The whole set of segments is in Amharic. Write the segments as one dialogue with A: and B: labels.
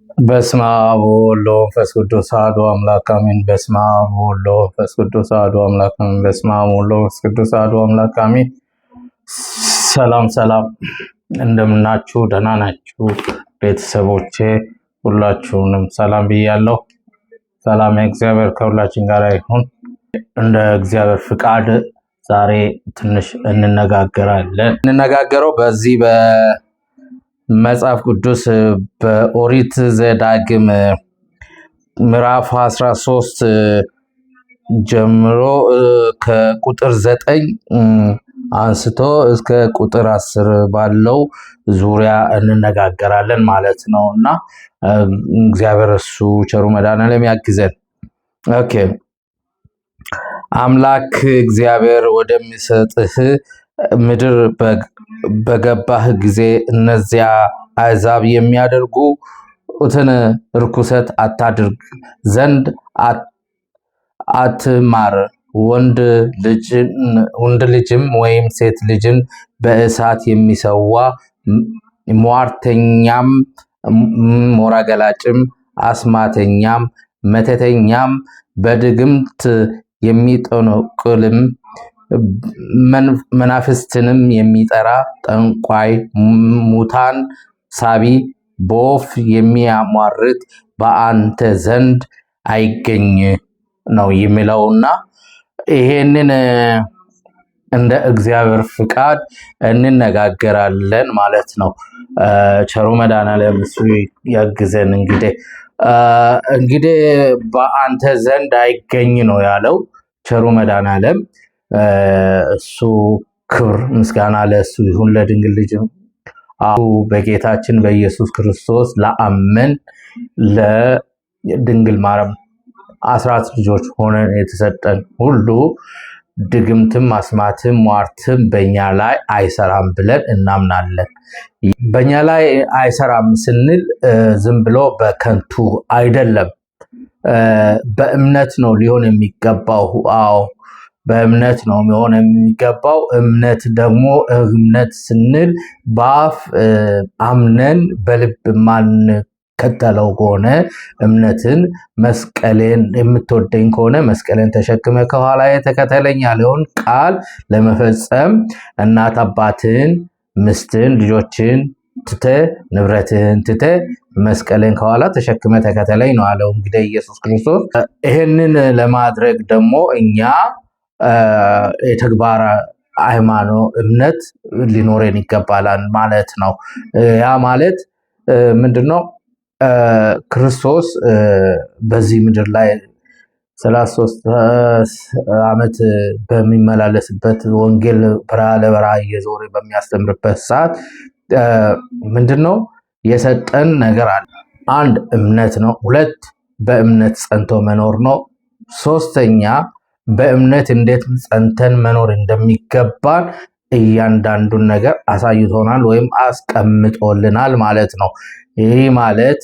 A: በስመ አብ ወወልድ ወመንፈስ ቅዱስ አሐዱ አምላክ አሜን። በስመ አብ ወወልድ ወመንፈስ ቅዱስ አሐዱ አምላክ አሜን። በስመ አብ ወወልድ ወመንፈስ ቅዱስ አሐዱ አምላክ አሜን። ሰላም ሰላም፣ እንደምናችሁ? ደህና ናችሁ ቤተሰቦቼ? ሁላችሁንም ሰላም ብያለሁ። ሰላም እግዚአብሔር ከሁላችን ጋር ይሁን። እንደ እግዚአብሔር ፍቃድ ዛሬ ትንሽ እንነጋገራለን። እንነጋገረው በዚህ መጽሐፍ ቅዱስ በኦሪት ዘዳግም ምዕራፍ 13 ጀምሮ ከቁጥር 9 አንስቶ እስከ ቁጥር 10 ባለው ዙሪያ እንነጋገራለን ማለት ነው እና እግዚአብሔር እሱ ቸሩ መድኃኔዓለም ያግዘን። ኦኬ። አምላክ እግዚአብሔር ወደሚሰጥህ ምድር በገባህ ጊዜ እነዚያ አሕዛብ የሚያደርጉትን ርኩሰት አታድርግ ዘንድ አትማር። ወንድ ልጅም ወይም ሴት ልጅን በእሳት የሚሰዋ ሟርተኛም፣ ሞራ ገላጭም፣ አስማተኛም፣ መተተኛም፣ በድግምት የሚጠነቁልም፣ መናፍስትንም የሚጠራ ጠንቋይ፣ ሙታን ሳቢ፣ በወፍ የሚያሟርት በአንተ ዘንድ አይገኝ ነው የሚለውና ይሄንን እንደ እግዚአብሔር ፍቃድ እንነጋገራለን ማለት ነው። ቸሩ መድኃኔዓለም እሱ ያግዘን። እንግዲህ በአንተ ዘንድ አይገኝ ነው ያለው ቸሩ መድኃኔዓለም። እሱ ክብር ምስጋና ለእሱ ይሁን፣ ለድንግል ልጅ በጌታችን በኢየሱስ ክርስቶስ ለአመን ለድንግል ማርያም አስራት ልጆች ሆነን የተሰጠን ሁሉ ድግምትም አስማትም ሟርትም በእኛ ላይ አይሰራም ብለን እናምናለን። በእኛ ላይ አይሰራም ስንል ዝም ብሎ በከንቱ አይደለም፣ በእምነት ነው ሊሆን የሚገባው። አዎ በእምነት ነው መሆን የሚገባው። እምነት ደግሞ እምነት ስንል በአፍ አምነን በልብ ማንከተለው ከሆነ እምነትን መስቀሌን የምትወደኝ ከሆነ መስቀሌን ተሸክመ ከኋላ ተከተለኝ ያለውን ቃል ለመፈጸም እናት አባትን፣ ምስትን፣ ልጆችን ትተ ንብረትህን ትተ መስቀልን ከኋላ ተሸክመ ተከተለኝ ነው አለው እንግዲህ ኢየሱስ ክርስቶስ። ይህንን ለማድረግ ደግሞ እኛ የተግባር ሃይማኖት እምነት ሊኖረን ይገባላል ማለት ነው። ያ ማለት ምንድነው? ክርስቶስ በዚህ ምድር ላይ 33 ዓመት በሚመላለስበት ወንጌል በረሃ ለበረሃ እየዞረ በሚያስተምርበት ሰዓት ምንድነው የሰጠን ነገር አለ። አንድ እምነት ነው። ሁለት በእምነት ጸንቶ መኖር ነው። ሶስተኛ በእምነት እንዴት ጸንተን መኖር እንደሚገባን እያንዳንዱን ነገር አሳይቶናል ወይም አስቀምጦልናል ማለት ነው። ይህ ማለት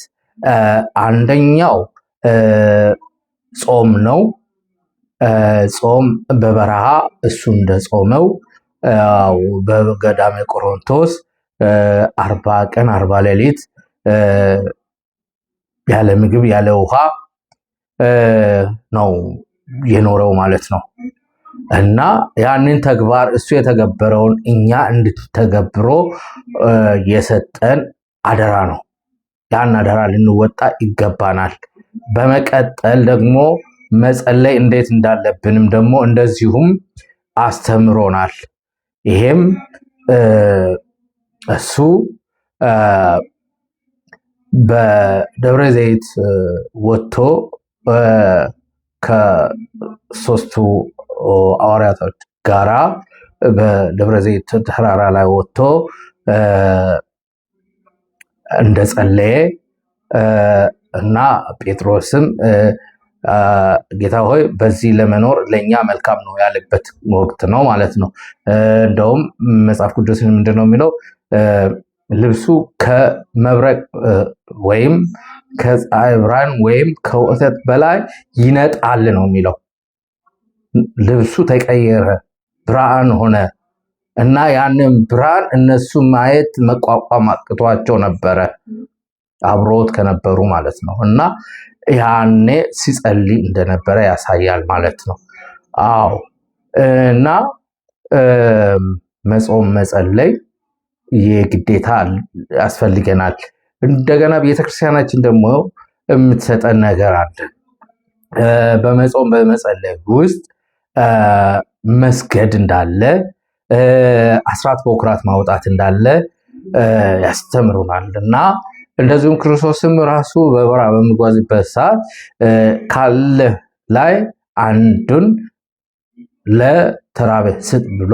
A: አንደኛው ጾም ነው። ጾም በበረሃ እሱ እንደጾመው በገዳመ ቆሮንቶስ 40 ቀን 40 ሌሊት ያለ ምግብ ያለ ውሃ ነው የኖረው ማለት ነው። እና ያንን ተግባር እሱ የተገበረውን እኛ እንድትተገብሮ የሰጠን አደራ ነው። ያን አደራ ልንወጣ ይገባናል። በመቀጠል ደግሞ መጸለይ እንዴት እንዳለብንም ደግሞ እንደዚሁም አስተምሮናል። ይሄም እሱ በደብረ ዘይት ወጥቶ ከሶስቱ ሐዋርያቶች ጋራ በደብረ ዘይት ተራራ ላይ ወጥቶ እንደጸለየ እና ጴጥሮስም ጌታ ሆይ በዚህ ለመኖር ለኛ መልካም ነው ያለበት ወቅት ነው ማለት ነው። እንደውም መጽሐፍ ቅዱስ ምንድነው የሚለው? ልብሱ ከመብረቅ ወይም ከፀሐይ ብርሃን ወይም ከወተት በላይ ይነጣል ነው የሚለው። ልብሱ ተቀየረ፣ ብርሃን ሆነ እና ያንን ብርሃን እነሱ ማየት መቋቋም አቅቷቸው ነበረ። አብሮት ከነበሩ ማለት ነው። እና ያኔ ሲጸልይ እንደነበረ ያሳያል ማለት ነው። አዎ እና መጾም መጸለይ የግዴታ ያስፈልገናል። እንደገና ቤተክርስቲያናችን ደግሞ የምትሰጠን ነገር አለ። በመጾም በመጸለይ ውስጥ መስገድ እንዳለ፣ አስራት በኩራት ማውጣት እንዳለ ያስተምሩናል እና እንደዚሁም ክርስቶስም ራሱ በበረሃ በሚጓዝበት ሰዓት ካለ ላይ አንዱን ለተራበ ስጥ ብሎ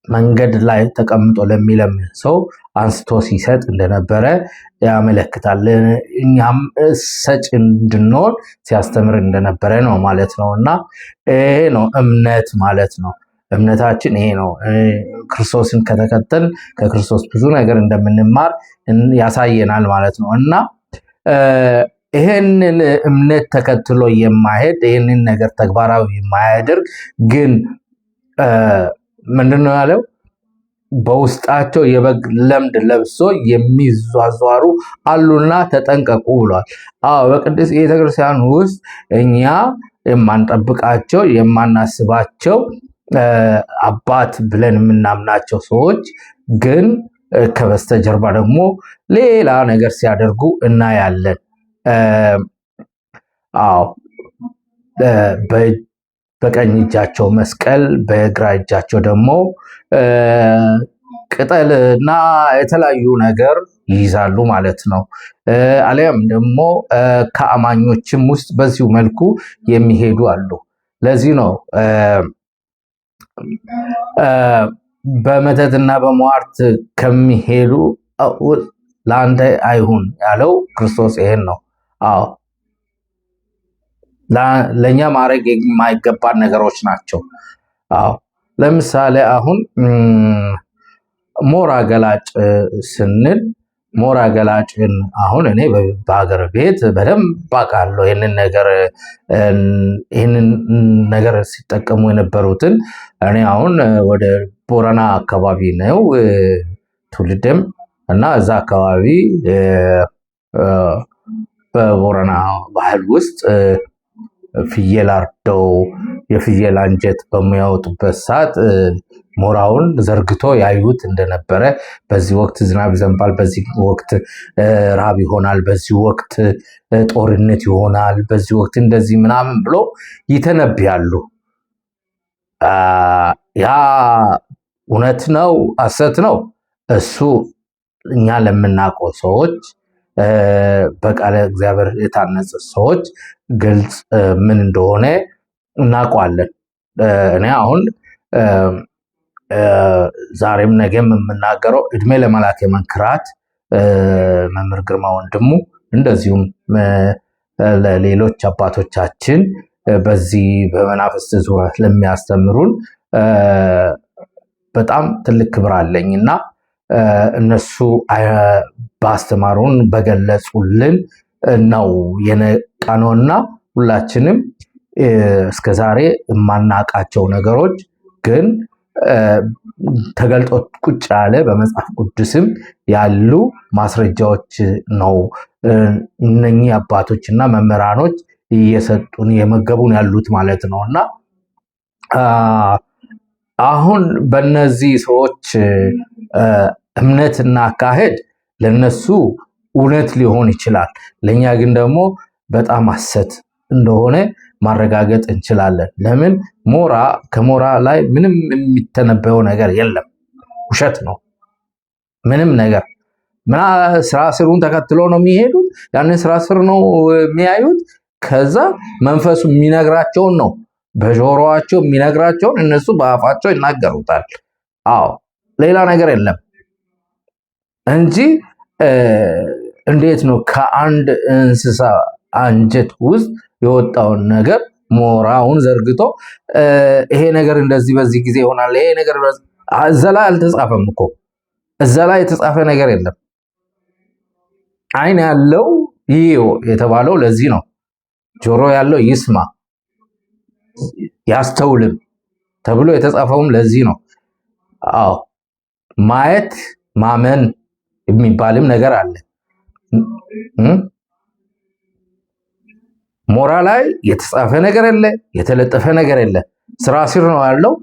A: መንገድ ላይ ተቀምጦ ለሚለምን ሰው አንስቶ ሲሰጥ እንደነበረ ያመለክታል። እኛም ሰጭ እንድንሆን ሲያስተምር እንደነበረ ነው ማለት ነው። እና ይሄ ነው እምነት ማለት ነው። እምነታችን ይሄ ነው። ክርስቶስን ከተከተል ከክርስቶስ ብዙ ነገር እንደምንማር ያሳየናል ማለት ነው። እና ይሄንን እምነት ተከትሎ የማይሄድ ይሄንን ነገር ተግባራዊ የማያደርግ ግን ምንድነው ያለው? በውስጣቸው የበግ ለምድ ለብሶ የሚዟዟሩ አሉና ተጠንቀቁ ብሏል። በቅድስት ቤተክርስቲያን ውስጥ እኛ የማንጠብቃቸው የማናስባቸው አባት ብለን የምናምናቸው ሰዎች ግን ከበስተጀርባ ደግሞ ሌላ ነገር ሲያደርጉ እናያለን። በቀኝ እጃቸው መስቀል፣ በግራ እጃቸው ደግሞ ቅጠል እና የተለያዩ ነገር ይይዛሉ ማለት ነው። አሊያም ደግሞ ከአማኞችም ውስጥ በዚሁ መልኩ የሚሄዱ አሉ። ለዚህ ነው በመተትና በሟርት ከሚሄዱ ለአንተ አይሁን ያለው ክርስቶስ ይሄን ነው። ለእኛ ማድረግ የማይገባን ነገሮች ናቸው። ለምሳሌ አሁን ሞራ ገላጭ ስንል ሞራ ገላጭን አሁን እኔ በሀገር ቤት በደንብ አውቃለሁ። ይህንን ነገር ሲጠቀሙ የነበሩትን እኔ አሁን ወደ ቦረና አካባቢ ነው ትውልድም እና እዛ አካባቢ በቦረና ባህል ውስጥ ፍየል አርደው የፍየል አንጀት በሚያወጡበት ሰዓት ሞራውን ዘርግቶ ያዩት እንደነበረ፣ በዚህ ወቅት ዝናብ ይዘንባል፣ በዚህ ወቅት ራብ ይሆናል፣ በዚህ ወቅት ጦርነት ይሆናል፣ በዚህ ወቅት እንደዚህ ምናምን ብሎ ይተነብያሉ። ያ እውነት ነው ሐሰት ነው? እሱ እኛ ለምናውቀው ሰዎች በቃለ እግዚአብሔር የታነጸ ሰዎች ግልጽ ምን እንደሆነ እናውቀዋለን። እኔ አሁን ዛሬም ነገም የምናገረው እድሜ ለመላከ መንክራት መምህር ግርማ ወንድሙ እንደዚሁም ለሌሎች አባቶቻችን በዚህ በመናፍስት ዙሪያ ለሚያስተምሩን በጣም ትልቅ ክብር አለኝና እነሱ ባስተማሩን በገለጹልን ነው የነቃነውና ሁላችንም እስከዛሬ የማናውቃቸው ነገሮች ግን ተገልጦ ቁጭ ያለ በመጽሐፍ ቅዱስም ያሉ ማስረጃዎች ነው እነኚህ አባቶችና መምህራኖች እየሰጡን የመገቡን ያሉት ማለት ነው። እና አሁን በእነዚህ ሰዎች እምነትና አካሄድ ለነሱ እውነት ሊሆን ይችላል፣ ለእኛ ግን ደግሞ በጣም ሐሰት እንደሆነ ማረጋገጥ እንችላለን። ለምን? ከሞራ ላይ ምንም የሚተነበየው ነገር የለም፣ ውሸት ነው። ምንም ነገር ስራ ስሩን ተከትሎ ነው የሚሄዱት። ያንን ስራ ስር ነው የሚያዩት። ከዛ መንፈሱ የሚነግራቸውን ነው በጆሮአቸው የሚነግራቸውን እነሱ በአፋቸው ይናገሩታል። ሌላ ነገር የለም እንጂ እንዴት ነው ከአንድ እንስሳ አንጀት ውስጥ የወጣውን ነገር ሞራውን ዘርግቶ ይሄ ነገር እንደዚህ በዚህ ጊዜ ይሆናል፣ ይሄ ነገር እዛ ላይ አልተጻፈም እኮ። እዛ ላይ የተጻፈ ነገር የለም። ዓይን ያለው ይየው የተባለው ለዚህ ነው። ጆሮ ያለው ይስማ ያስተውልም ተብሎ የተጻፈውም ለዚህ ነው። ማየት ማመን የሚባልም ነገር አለ። ሞራ ላይ የተጻፈ ነገር የለ፣ የተለጠፈ ነገር የለ። ስራ ስር ነው ያለው።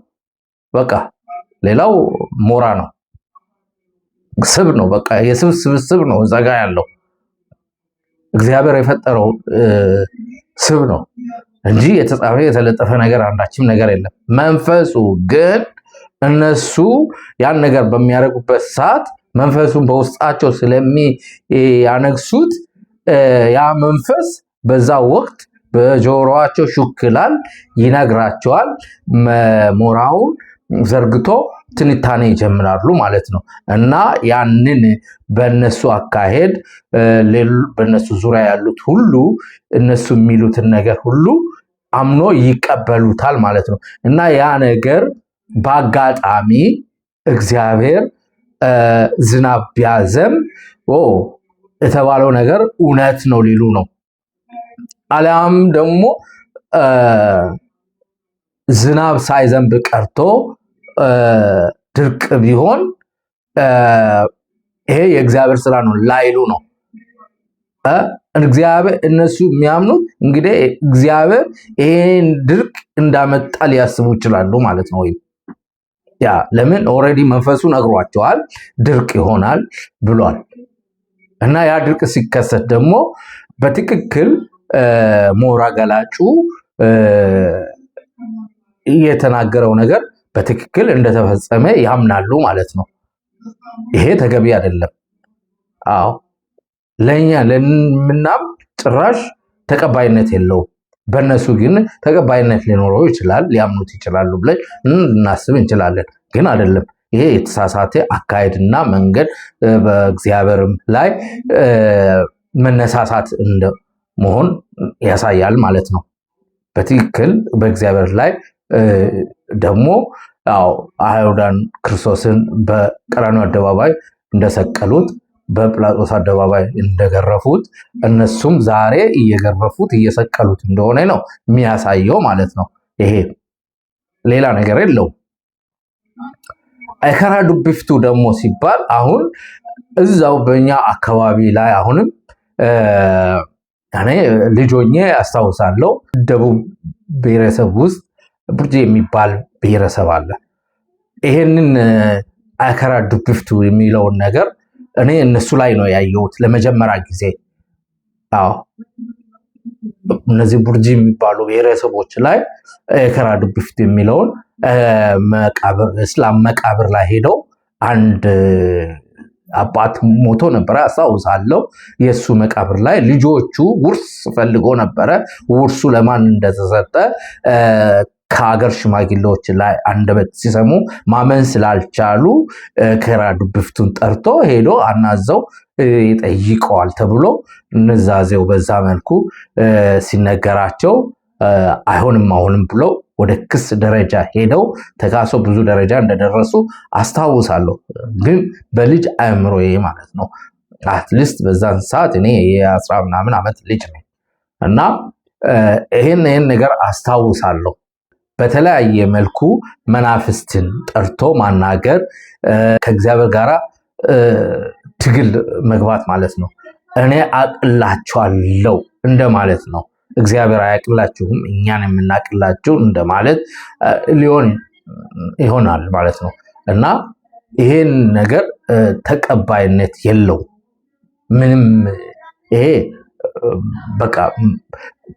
A: በቃ ሌላው ሞራ ነው፣ ስብ ነው። በቃ የስብ ስብስብ ነው እዛ ጋ ያለው። እግዚአብሔር የፈጠረው ስብ ነው እንጂ የተጻፈ የተለጠፈ ነገር አንዳችም ነገር የለም። መንፈሱ ግን እነሱ ያን ነገር በሚያደርጉበት ሰዓት መንፈሱን በውስጣቸው ስለሚያነግሱት ያ መንፈስ በዛ ወቅት በጆሮአቸው ሹክላል፣ ይነግራቸዋል። ሞራውን ዘርግቶ ትንታኔ ይጀምራሉ ማለት ነው። እና ያንን በእነሱ አካሄድ በእነሱ ዙሪያ ያሉት ሁሉ እነሱ የሚሉትን ነገር ሁሉ አምኖ ይቀበሉታል ማለት ነው። እና ያ ነገር በአጋጣሚ እግዚአብሔር ዝናብ ቢያዘም የተባለው ነገር እውነት ነው ሊሉ ነው። አሊያም ደግሞ ዝናብ ሳይዘንብ ቀርቶ ድርቅ ቢሆን ይሄ የእግዚአብሔር ስራ ነው ላይሉ ነው። እግዚአብሔር እነሱ የሚያምኑት እንግዲህ እግዚአብሔር ይሄን ድርቅ እንዳመጣ ሊያስቡ ይችላሉ ማለት ነው። ወይም ያ ለምን ኦልሬዲ መንፈሱ ነግሯቸዋል ድርቅ ይሆናል ብሏል። እና ያ ድርቅ ሲከሰት ደግሞ በትክክል ሞራ ገላጩ የተናገረው ነገር በትክክል እንደተፈጸመ ያምናሉ ማለት ነው። ይሄ ተገቢ አይደለም። አዎ ለኛ ለምናም ጭራሽ ተቀባይነት የለውም። በእነሱ ግን ተቀባይነት ሊኖረው ይችላል፣ ሊያምኑት ይችላሉ ብለን እናስብ እንችላለን። ግን አይደለም። ይሄ የተሳሳተ አካሄድና መንገድ በእግዚአብሔርም ላይ መነሳሳት እንደመሆን ያሳያል ማለት ነው። በትክክል በእግዚአብሔር ላይ ደግሞ አይሁዳን ክርስቶስን በቀራንዮ አደባባይ እንደሰቀሉት በጲላጦስ አደባባይ እንደገረፉት እነሱም ዛሬ እየገረፉት እየሰቀሉት እንደሆነ ነው የሚያሳየው ማለት ነው። ይሄ ሌላ ነገር የለውም። አይከራ ዱቢፍቱ ደግሞ ሲባል አሁን እዛው በእኛ አካባቢ ላይ አሁንም እኔ ልጆኜ አስታውሳለሁ ደቡብ ብሔረሰብ ውስጥ ቡርጂ የሚባል ብሔረሰብ አለ። ይሄንን አይከራ ዱቢፍቱ የሚለውን ነገር እኔ እነሱ ላይ ነው ያየሁት ለመጀመሪያ ጊዜ። አዎ እነዚህ ቡርጂ የሚባሉ ብሔረሰቦች ላይ አይከራ ዱቢፍቱ የሚለውን መቃብር እስላም መቃብር ላይ ሄደው አንድ አባት ሞቶ ነበረ አስታውሳለሁ። የሱ መቃብር ላይ ልጆቹ ውርስ ፈልጎ ነበረ። ውርሱ ለማን እንደተሰጠ ከሀገር ሽማግሌዎች ላይ አንደበት ሲሰሙ ማመን ስላልቻሉ አይከራ ዱቢፍቱን ጠርቶ ሄዶ አናዘው ይጠይቀዋል ተብሎ ንዛዜው በዛ መልኩ ሲነገራቸው አይሆንም አሁንም ብለው ወደ ክስ ደረጃ ሄደው ተካሶ ብዙ ደረጃ እንደደረሱ አስታውሳለሁ። ግን በልጅ አእምሮዬ ማለት ነው። አትሊስት በዛን ሰዓት እኔ የ10 ምናምን ዓመት ልጅ ነኝ እና ይሄን ነገር አስታውሳለሁ። በተለያየ መልኩ መናፍስትን ጠርቶ ማናገር ከእግዚአብሔር ጋር ትግል መግባት ማለት ነው። እኔ አቅላችኋለሁ እንደማለት ነው። እግዚአብሔር አያቅላችሁም እኛን የምናቅላችሁ እንደማለት ይሆናል ማለት ነው። እና ይሄን ነገር ተቀባይነት የለውም ምንም። ይሄ በቃ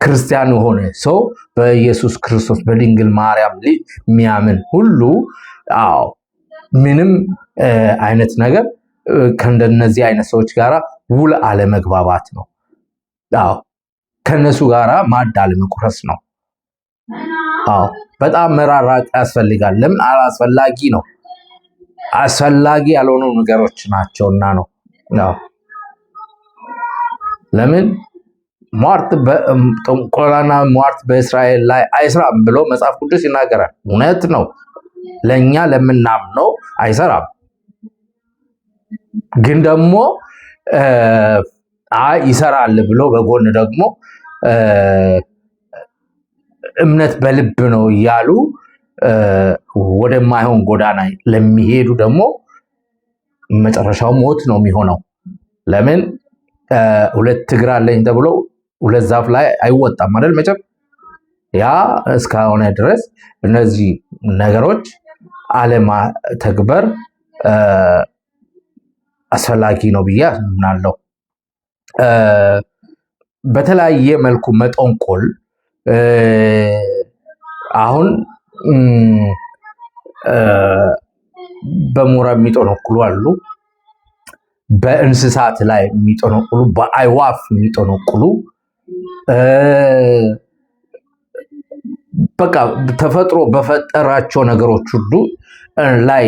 A: ክርስቲያን የሆነ ሰው በኢየሱስ ክርስቶስ በድንግል ማርያም ልጅ የሚያምን ሁሉ ምንም አይነት ነገር ከእንደነዚህ አይነት ሰዎች ጋር ውል አለመግባባት ነው። ከነሱ ጋራ ማዕድ አለመቁረስ ነው። በጣም መራራቅ ያስፈልጋል። ለምን አላስፈላጊ ነው። አስፈላጊ ያልሆኑ ነገሮች ናቸውና ነው። ለምን ጥንቆላና ሟርት በእስራኤል ላይ አይሰራም ብሎ መጽሐፍ ቅዱስ ይናገራል። እውነት ነው። ለኛ ለምናምነው አይሰራም። ግን ደግሞ ይሰራል ብሎ በጎን ደግሞ እምነት በልብ ነው እያሉ ወደማይሆን ጎዳና ለሚሄዱ ደግሞ መጨረሻው ሞት ነው የሚሆነው። ለምን ሁለት እግር አለኝ ተብሎ ሁለት ዛፍ ላይ አይወጣም አይደል? መቼም ያ እስከሆነ ድረስ እነዚህ ነገሮች አለማተግበር አስፈላጊ ነው ብዬ አምናለሁ። በተለያየ መልኩ መጠንቆል አሁን በሞራ የሚጠነቁሉ አሉ፣ በእንስሳት ላይ የሚጠነቁሉ፣ በአይዋፍ የሚጠነቁሉ በቃ ተፈጥሮ በፈጠራቸው ነገሮች ሁሉ ላይ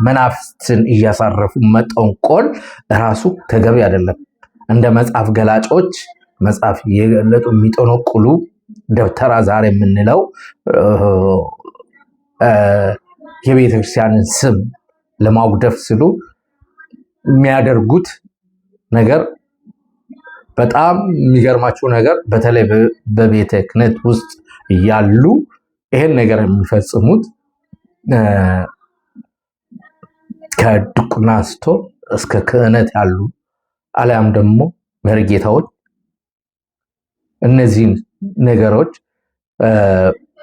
A: መናፍስትን እያሳረፉ መጠንቆል ራሱ ተገቢ አይደለም። እንደ መጽሐፍ ገላጮች መጽሐፍ የገለጡ የሚጠነቁሉ ደብተራ ዛሬ የምንለው የቤተ ክርስቲያንን ስም ለማጉደፍ ሲሉ የሚያደርጉት ነገር በጣም የሚገርማችሁ ነገር በተለይ በቤተ ክህነት ውስጥ እያሉ ይሄን ነገር የሚፈጽሙት ከድቁና አንስቶ እስከ ክህነት ያሉ አሊያም ደግሞ መርጌታዎች እነዚህን ነገሮች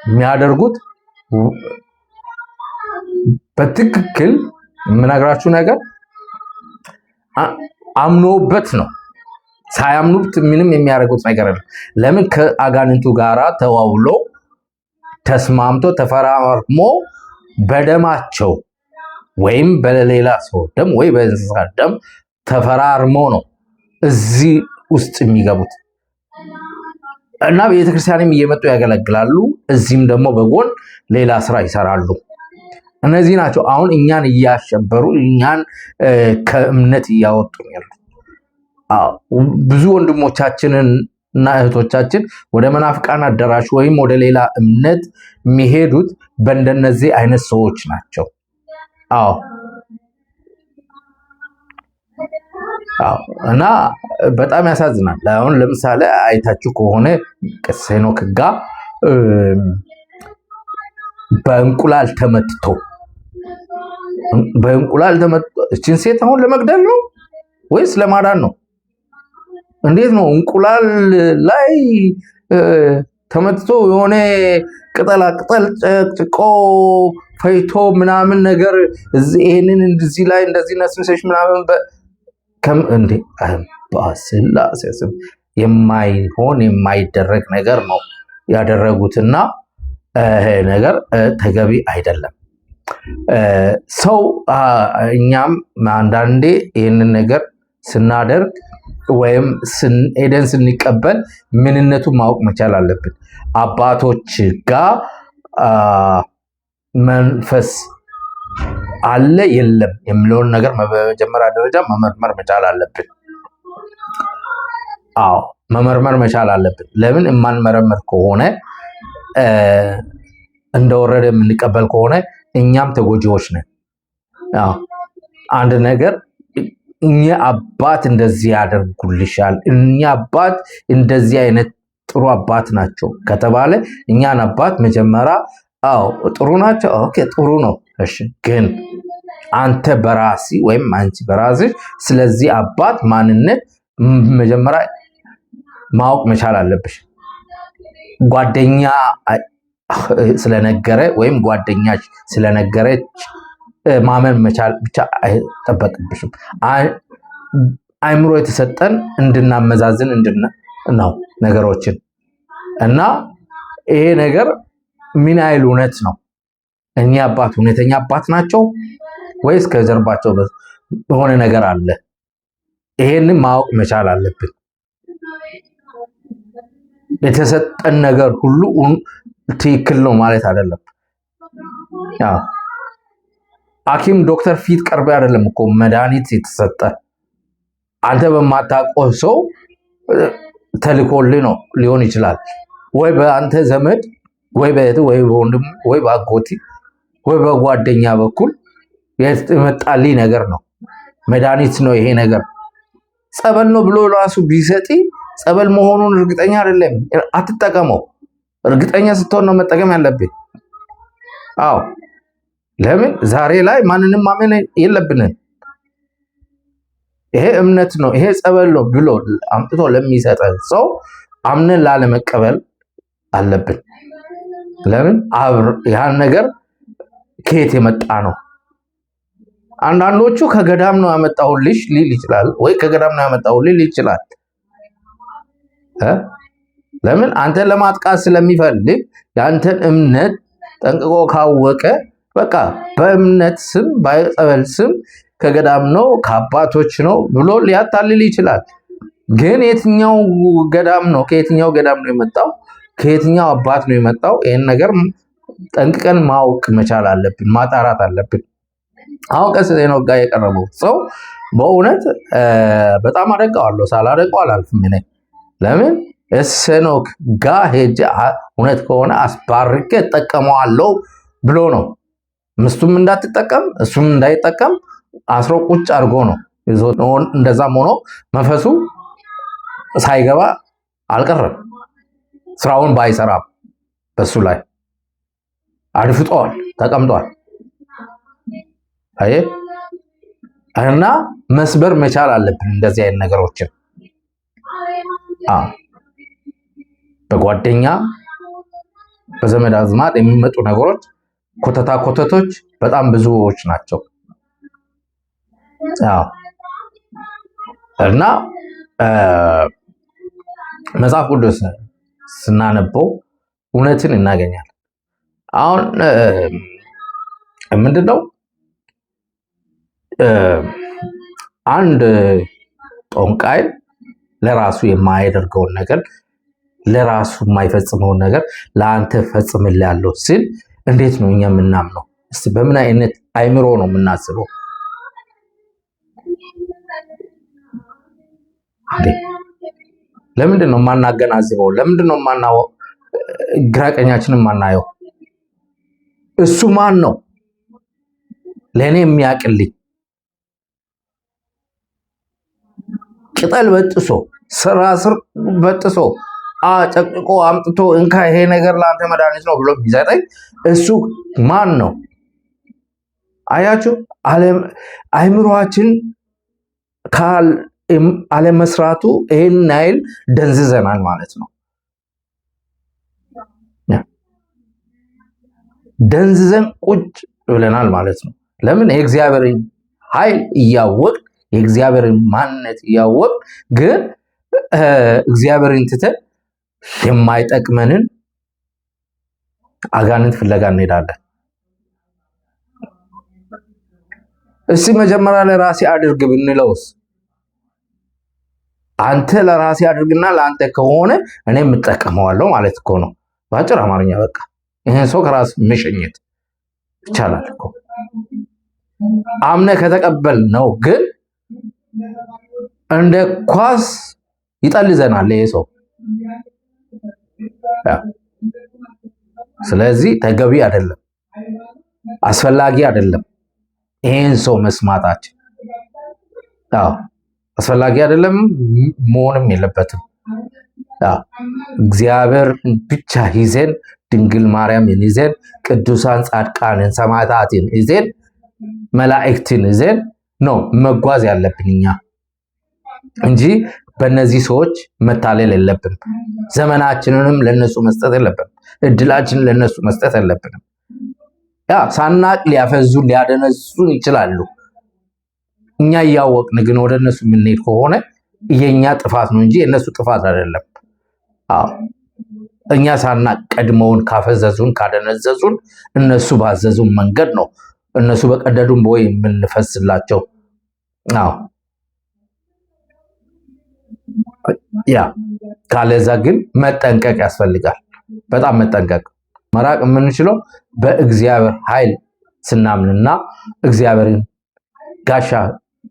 A: የሚያደርጉት በትክክል የምነግራችሁ ነገር አምኖበት ነው። ሳያምኑት ምንም የሚያደርጉት ነገር የለም። ለምን? ከአጋንንቱ ጋራ ተዋውሎ ተስማምቶ ተፈራርሞ በደማቸው ወይም በሌላ ሰው ደም ወይ በእንስሳት ደም ተፈራርሞ ነው እዚህ ውስጥ የሚገቡት እና ቤተክርስቲያንም እየመጡ ያገለግላሉ። እዚህም ደግሞ በጎን ሌላ ስራ ይሰራሉ። እነዚህ ናቸው አሁን እኛን እያሸበሩ እኛን ከእምነት እያወጡ ያሉ። ብዙ ወንድሞቻችንን እና እህቶቻችን ወደ መናፍቃን አዳራሽ ወይም ወደ ሌላ እምነት የሚሄዱት በእንደነዚህ አይነት ሰዎች ናቸው። እና በጣም ያሳዝናል። አሁን ለምሳሌ አይታችሁ ከሆነ ቄስ ሄኖክ ጋ በእንቁላል ተመትቶ እችን ሴት አሁን ለመግደል ነው ወይስ ለማዳን ነው? እንዴት ነው እንቁላል ላይ ተመትቶ የሆነ ቅጠላ ቅጠል ጨቅጭቆ ፈይቶ ምናምን ነገር ይሄንን እንደዚህ ላይ እንደዚህ ነስንሰሽ ምናምን እንዴ በስላሴ ስም የማይሆን የማይደረግ ነገር ነው ያደረጉትና ይሄ ነገር ተገቢ አይደለም። ሰው እኛም አንዳንዴ ይህንን ነገር ስናደርግ ወይም ሄደን ስንቀበል ምንነቱን ማወቅ መቻል አለብን። አባቶች ጋር መንፈስ አለ የለም የሚለውን ነገር በመጀመሪያ ደረጃ መመርመር መቻል አለብን። መመርመር መቻል አለብን። ለምን የማንመረመር ከሆነ እንደወረደ የምንቀበል ከሆነ እኛም ተጎጂዎች ነን። አንድ ነገር እኛ አባት እንደዚህ ያደርጉልሻል፣ እኛ አባት እንደዚህ አይነት ጥሩ አባት ናቸው ከተባለ እኛን አባት መጀመሪያ ጥሩ ናቸው፣ ኦኬ ጥሩ ነው፣ እሺ። ግን አንተ በራሲ ወይም አንቺ በራስሽ ስለዚህ አባት ማንነት መጀመሪያ ማወቅ መቻል አለብሽ። ጓደኛ ስለነገረ ወይም ጓደኛች ስለነገረች ማመን መቻል ብቻ አይጠበቅብሽም። አይምሮ የተሰጠን እንድናመዛዝን ነው ነገሮችን እና ይሄ ነገር ምን ያህል እውነት ነው? እኛ አባት እውነተኛ አባት ናቸው ወይስ ከጀርባቸው በሆነ ነገር አለ? ይሄንን ማወቅ መቻል አለብን። የተሰጠን ነገር ሁሉ ትክክል ነው ማለት አይደለም። ሐኪም ዶክተር ፊት ቀርበ አይደለም እኮ መድኃኒት የተሰጠ። አንተ በማታውቀው ሰው ተልኮልህ ነው ሊሆን ይችላል። ወይ በአንተ ዘመድ ወይ በእህት ወይ በወንድም ወይ በአጎቲ ወይ በጓደኛ በኩል የመጣልኝ ነገር ነው፣ መድኃኒት ነው ይሄ ነገር። ጸበል ነው ብሎ ራሱ ቢሰጥ ጸበል መሆኑን እርግጠኛ አይደለም፣ አትጠቀመው። እርግጠኛ ስትሆን ነው መጠቀም ያለብህ። ለምን ዛሬ ላይ ማንንም ማመን የለብንም። ይሄ እምነት ነው፣ ይሄ ጸበል ነው ብሎ አምጥቶ ለሚሰጠን ሰው አምነን ላለመቀበል አለብን። ለምን ያን ነገር ከየት የመጣ ነው? አንዳንዶቹ ከገዳም ነው ያመጣሁልሽ ሊል ይችላል፣ ወይ ከገዳም ነው ያመጣሁልሽ ሊል ይችላል። ለምን? አንተን ለማጥቃት ስለሚፈልግ ያንተን እምነት ጠንቅቆ ካወቀ በቃ በእምነት ስም በጸበል ስም ከገዳም ነው ከአባቶች ነው ብሎ ሊያታልል ይችላል። ግን የትኛው ገዳም ነው? ከየትኛው ገዳም ነው የመጣው? ከየትኛው አባት ነው የመጣው? ይህን ነገር ጠንቅቀን ማወቅ መቻል አለብን፣ ማጣራት አለብን። አሁን ቀሲስ ሄኖክ ጋር የቀረበው ሰው በእውነት በጣም አደንቀዋለሁ፣ ሳላደንቀው አላልፍም እኔ። ለምን? ሄኖክ ጋር ሄጄ እውነት ከሆነ አስባርኬ እጠቀመዋለሁ ብሎ ነው። ምስቱም እንዳትጠቀም እሱም እንዳይጠቀም አስሮ ቁጭ አድርጎ ነው። እንደዛም ሆኖ መንፈሱ ሳይገባ አልቀረም። ስራውን ባይሰራም በሱ ላይ አድፍጧል፣ ተቀምጧል። አየ እና መስበር መቻል አለብን እንደዚህ አይነት ነገሮችን። በጓደኛ በዘመድ አዝማድ የሚመጡ ነገሮች ኮተቶች በጣም ብዙዎች ናቸው። እና መጽሐፍ ቅዱስ ስናነበው እውነትን እናገኛለን። አሁን ምንድነው አንድ ጦንቃይ ለራሱ የማያደርገውን ነገር ለራሱ የማይፈጽመውን ነገር ለአንተ ፈጽምልሃለሁ ሲል እንዴት ነው እኛ የምናምነው? እስቲ በምን አይነት አይምሮ ነው የምናስበው? ለምንድን ነው የማናገናዝበው? ለምንድን ነው ግራቀኛችንን የማናየው? እሱ ማን ነው ለእኔ የሚያቅልኝ? ቅጠል በጥሶ ስራ ስር በጥሶ ጨቅጭቆ አምጥቶ እንካ ይሄ ነገር ለአንተ መድኃኒት ነው ብሎ ቢሰጠኝ እሱ ማን ነው? አያችሁ፣ አይምሯችን አለመስራቱ ይሄን ያህል ደንዝዘናል ማለት ነው። ደንዝዘን ቁጭ ብለናል ማለት ነው። ለምን? የእግዚአብሔርን ኃይል እያወቅን የእግዚአብሔርን ማንነት እያወቅን ግን እግዚአብሔርን ትተን የማይጠቅመንን አጋንንት ፍለጋ እንሄዳለን። እስቲ መጀመሪያ ለራሴ አድርግ ብንለውስ? አንተ ለራሴ አድርግና ለአንተ ከሆነ እኔ የምጠቀመዋለሁ ማለት እኮ ነው በአጭር አማርኛ። በቃ ይሄን ሰው ከራስ መሸኘት ይቻላል እኮ አምነ ከተቀበል ነው። ግን እንደ ኳስ ይጠልዘናል ይሄ ሰው። ስለዚህ ተገቢ አይደለም፣ አስፈላጊ አይደለም ይሄን ሰው መስማታችን። አስፈላጊ አይደለም፣ መሆንም የለበትም። እግዚአብሔር ብቻ ይዘን ድንግል ማርያምን ይዘን ቅዱሳን ጻድቃንን ሰማዕታትን ይዘን መላእክትን ይዘን ነው መጓዝ ያለብን እኛ እንጂ በእነዚህ ሰዎች መታለል የለብንም። ዘመናችንንም ለነሱ መስጠት የለብንም። እድላችንን ለነሱ መስጠት የለብንም። ሳናቅ ሊያፈዙን ሊያደነሱን ይችላሉ። እኛ እያወቅን ግን ወደ እነሱ የምንሄድ ከሆነ የኛ ጥፋት ነው እንጂ የእነሱ ጥፋት አይደለም። እኛ ሳናቅ ቀድመውን ካፈዘዙን ካደነዘዙን እነሱ ባዘዙን መንገድ ነው እነሱ በቀደዱን ቦይ የምንፈስላቸው። ካለዛ ግን መጠንቀቅ ያስፈልጋል። በጣም መጠንቀቅ። መራቅ የምንችለው በእግዚአብሔር ኃይል ስናምንና እግዚአብሔርን ጋሻ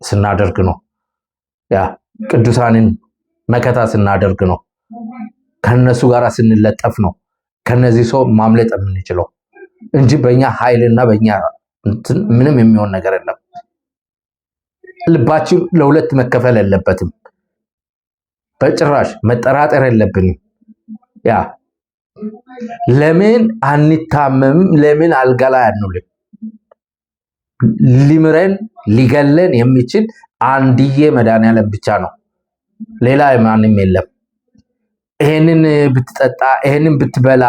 A: ስናደርግ ነው። ቅዱሳንን መከታ ስናደርግ ነው። ከነሱ ጋር ስንለጠፍ ነው ከነዚህ ሰው ማምለጥ የምንችለው እንጂ በእኛ ኃይልና በእኛ ምንም የሚሆን ነገር የለም። ልባችን ለሁለት መከፈል የለበትም። በጭራሽ መጠራጠር የለብንም። ለምን አንታመምም? ለምን አልጋ ላይ አንውልም? ሊምረን ሊገለን የሚችል አንድዬ መድኃኒዓለም ብቻ ነው፣ ሌላ ማንም የለም። ይሄንን ብትጠጣ፣ ይሄንን ብትበላ፣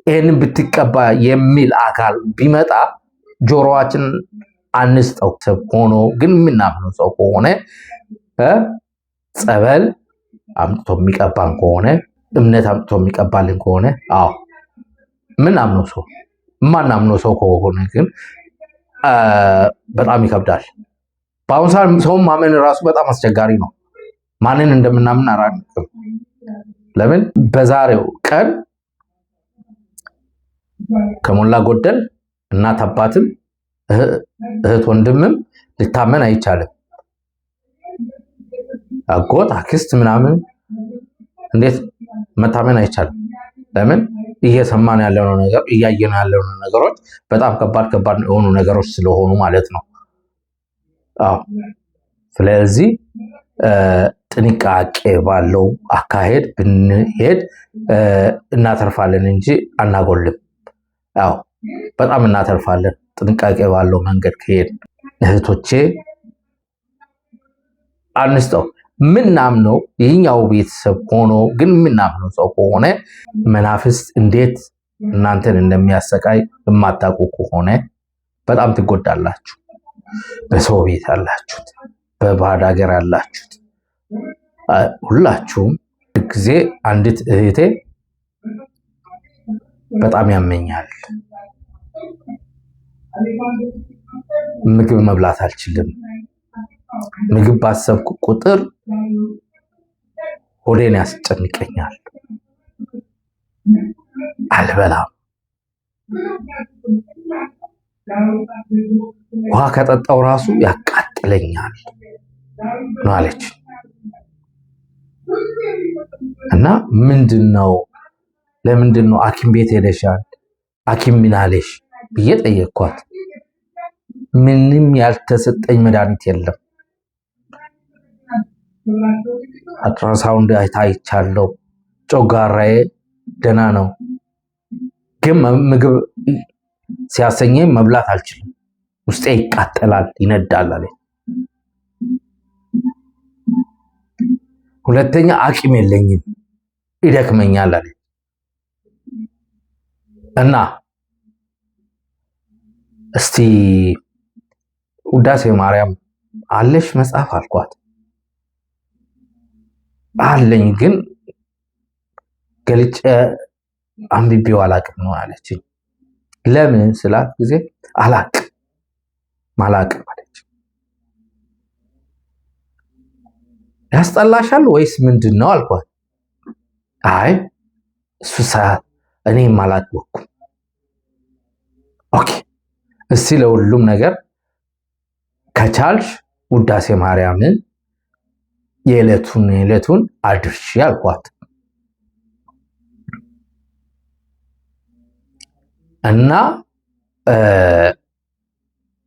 A: ይሄንን ብትቀባ የሚል አካል ቢመጣ ጆሮአችን አንስጠው። ሰብ ሆኖ ግን የምናምነው ሰው ከሆነ ጸበል አምጥቶ የሚቀባን ከሆነ እምነት አምጥቶ የሚቀባልን ከሆነ አዎ ምን አምነው ሰው ማናምነው ሰው ከሆነ ግን በጣም ይከብዳል። በአሁኑ ሰዓት ሰውን ማመን ራሱ በጣም አስቸጋሪ ነው። ማንን እንደምናምን አራቅም። ለምን በዛሬው ቀን ከሞላ ጎደል እናት አባትም እህት ወንድምም ሊታመን አይቻልም። አጎት አክስት ምናምን እንዴት መታመን አይቻልም። ለምን እየሰማን ያለው ነገር እያየን ያለው ነገሮች በጣም ከባድ የሆኑ ነገሮች ስለሆኑ ማለት ነው። አዎ ስለዚህ ጥንቃቄ ባለው አካሄድ ብንሄድ እናተርፋለን እንጂ አናጎልም። አዎ በጣም እናተርፋለን ጥንቃቄ ባለው መንገድ ከሄድ። እህቶቼ አንስተው ምናምነው ይህኛው ቤተሰብ ሆኖ ግን ምናምነው ሰው ከሆነ መናፍስት እንዴት እናንተን እንደሚያሰቃይ የማታውቁ ከሆነ በጣም ትጎዳላችሁ። በሰው ቤት ያላችሁት፣ በባዕድ ሀገር ያላችሁት ሁላችሁም ጊዜ አንዲት እህቴ በጣም ያመኛል፣ ምግብ መብላት አልችልም፣ ምግብ ባሰብኩ ቁጥር ሆዴን ያስጨንቀኛል፣ አልበላም፣ ውሃ ከጠጣው ራሱ ያቃጥለኛል ነው አለች። እና ምንድነው ለምንድነው ሐኪም ቤት ሄደሻል? ሐኪም ምን አለሽ ብዬ ጠየቅኳት። ምንም ያልተሰጠኝ መድኃኒት የለም። አልትራሳውንድ አይታይቻለሁ፣ ጮጋራዬ ደህና ነው፣ ግን ምግብ ሲያሰኘኝ መብላት አልችልም፣ ውስጤ ይቃጠላል፣ ይነዳል አለኝ። ሁለተኛ አቅም የለኝም፣ ይደክመኛል አለኝ። እና እስቲ ውዳሴ ማርያም አለሽ መጽሐፍ አልኳት። አለኝ ግን ገልጬ አንብቤው አላቅም ነው አለችኝ። ለምን ስላት ጊዜ አላቅም አለች። ያስጠላሻል ወይስ ምንድን ነው አልኳት። አይ እሱ ሰዓት እኔም አላወኩም። ኦኬ እስቲ ለሁሉም ነገር ከቻልሽ ውዳሴ ማርያምን የዕለቱን አድርሺ አልኳት። እና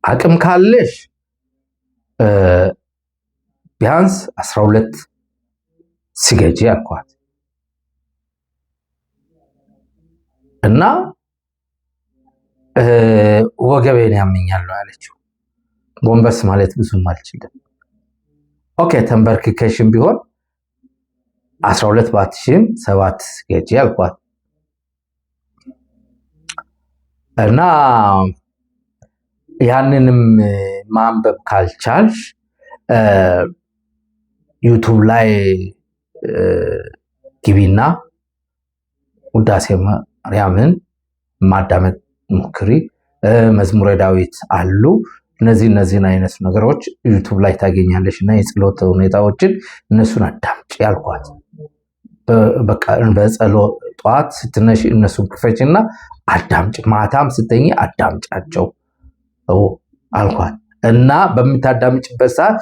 A: አቅም ካለሽ ቢያንስ 12 ስገጂ አልኳት። እና ወገቤን ያመኛል አለችው። ጎንበስ ማለት ብዙም አልችልም። ኦኬ ተንበርክከሽም ቢሆን 12 ባትሽም 7 ስገጂ አልኳት። እና ያንንም ማንበብ ካልቻልሽ ዩቱብ ላይ ግቢና ውዳሴ ማርያምን ማዳመጥ ሞክሪ። መዝሙረ ዳዊት አሉ። እነዚህን አይነት ነገሮች ዩቱብ ላይ ታገኛለሽ እና የጸሎት ሁኔታዎችን እነሱን አዳምጪ ያልኳት። በቃ በጸሎት ጠዋት ስትነሺ እነሱን ክፈችና አዳምጪ፣ ማታም ስተኝ አዳምጫቸው አልኳት። እና በምታዳምጭበት ሰዓት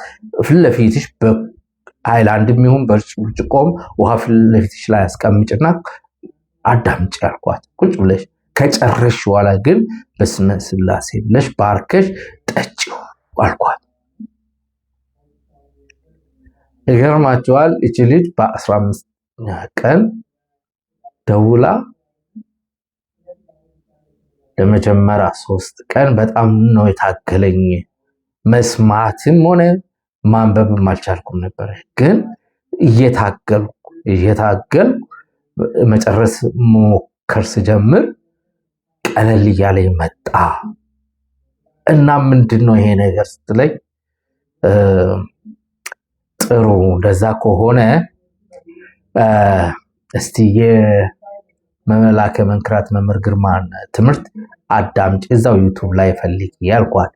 A: ፊት ለፊትሽ በሃይላንድም ይሁን በብርጭቆም ውሃ ፊት ለፊትሽ ላይ አስቀምጭና አዳምጪ ያልኳት። ቁጭ ብለሽ ከጨረሽ በኋላ ግን በስመ ስላሴ ብለሽ ባርከሽ ጠጪው አልኳት። ይገርማችኋል እቺ ልጅ በ15ኛ ቀን ደውላ ለመጀመሪያ 3 ቀን በጣም ነው የታገለኝ። መስማትም ሆነ ማንበብም አልቻልኩም ነበር። ግን እየታገልኩ መጨረስ ሞከር ስጀምር ቀለል እያለኝ መጣ እና ምንድነው ይሄ ነገር ስትለኝ ጥሩ እንደዛ ከሆነ እስቲ የመላከ መንክራት መምህር ግርማን ትምህርት አዳምጪ፣ እዛው ዩቱብ ላይ ፈልጊ ያልኳት።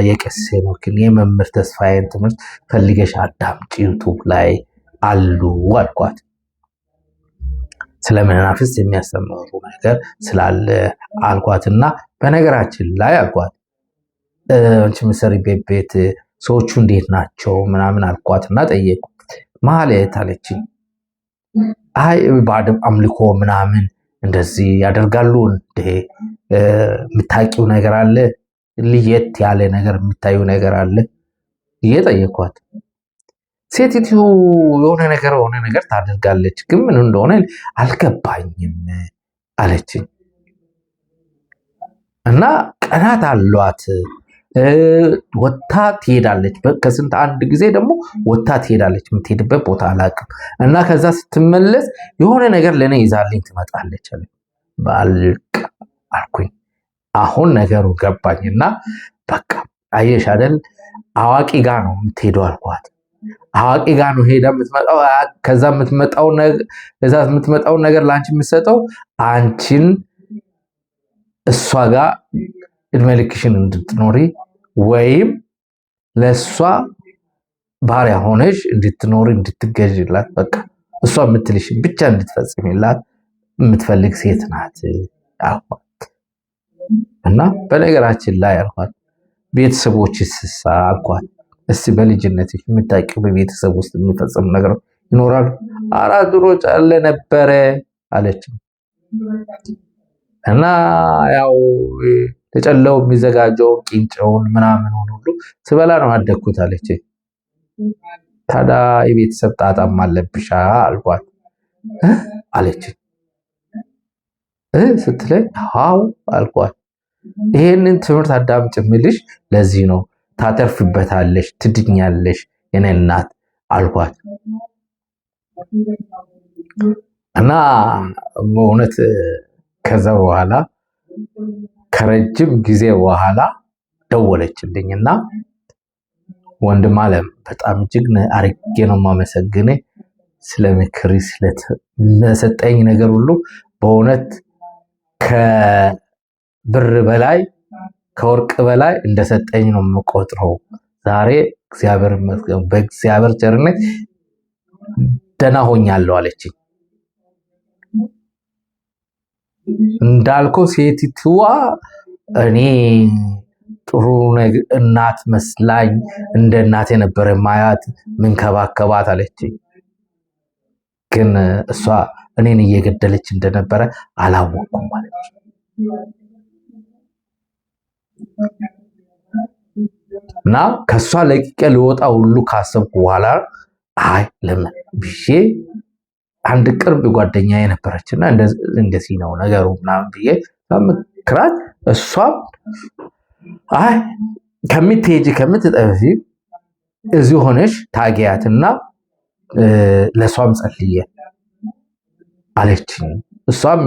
A: የቄስ ሄኖክን የመምህር ተስፋዬን ትምህርት ፈልገሽ አዳምጪ ዩቱብ ላይ አሉ አልኳት። ስለ መናፍስት የሚያስተምሩ ነገር ስላለ አልኳትና በነገራችን ላይ አልኳት አንቺ የምትሰሪበት ቤት ሰዎቹ እንዴት ናቸው ምናምን አልኳትና ጠየቁ። ማለት አለችኝ አይ ባዕድ አምልኮ ምናምን እንደዚህ ያደርጋሉ እንዴ? የምታውቂው ነገር አለ? ለየት ያለ ነገር የምታዩ ነገር አለ? እየጠየኳት ሴቲቱ የሆነ ነገር ታደርጋለች፣ ግን ምን እንደሆነ አልገባኝም አለችኝ። እና ቀናት አሏት ወታ ትሄዳለች። ከስንት አንድ ጊዜ ደግሞ ወታ ትሄዳለች። የምትሄድበት ቦታ አላውቅም። እና ከዛ ስትመለስ የሆነ ነገር ለእኔ ይዛልኝ ትመጣለች አለ። ባልቅ አልኩኝ። አሁን ነገሩ ገባኝና በቃ አየሽ አይደል አዋቂ ጋር ነው የምትሄደው አልኳት። አዋቂ ጋር ነው ሄዳ የምትመጣው። ከዛ የምትመጣውን ነገር ለአንቺ የምትሰጠው አንቺን እሷ ጋር እድሜ ልክሽን እንድትኖሪ ወይም ለእሷ ባሪያ ሆነሽ እንድትኖሪ እንድትገዥላት፣ በቃ እሷ የምትልሽን ብቻ እንድትፈጽሚላት የምትፈልግ ሴት ናት አልኳት። እና በነገራችን ላይ አልኳት ቤተሰቦች ስሳ አልኳት እስቲ በልጅነትሽ የምታውቂው በቤተሰብ ውስጥ የሚፈጸሙ ነገር ይኖራሉ? አራት ድሮ ጫለ ነበረ አለችም። እና ያው ተጨለው የሚዘጋጀው ቂንጨውን ምናምን ሁሉ ስበላ ነው አደግኩት አለች። ታዲያ የቤተሰብ ጣጣም አለብሻ አልኳት አለች ስትለኝ አዎ አልኳት። ይሄንን ትምህርት አዳምጪ የምልሽ ለዚህ ነው፣ ታተርፍበታለሽ፣ ትድኛለሽ የኔ እናት አልኳት። እና በእውነት ከዛ በኋላ ከረጅም ጊዜ በኋላ ደወለችልኝና ወንድም አለም በጣም እጅግ አርጌ ነው የማመሰግነ ስለ ምክሪ ስለሰጠኝ ነገር ሁሉ በእውነት ከብር በላይ ከወርቅ በላይ እንደሰጠኝ ነው የምቆጥረው። ዛሬ እግዚአብሔር ይመስገን በእግዚአብሔር ቸርነት ደህና ሆኛለሁ አለችኝ። እንዳልከው ሴቲቱዋ እኔ ጥሩ እናት መስላኝ እንደ እናት የነበረ ማያት ምንከባከባት አለችኝ። ግን እሷ እኔን እየገደለች እንደነበረ አላወቅኩም ማለት ነው። እና ከሷ ለቅቄ ልወጣ ሁሉ ካሰብኩ በኋላ አይ ለምን ብዬ አንድ ቅርብ ጓደኛ የነበረችና እንደዚህ ነው ነገሩ ምናምን ብዬ ምክራት፣ እሷም አይ ከምትሄጂ ከምትጠፊ እዚህ ሆነሽ ታጊያትና ለሷም ጸልየ አለችኝ። እሷም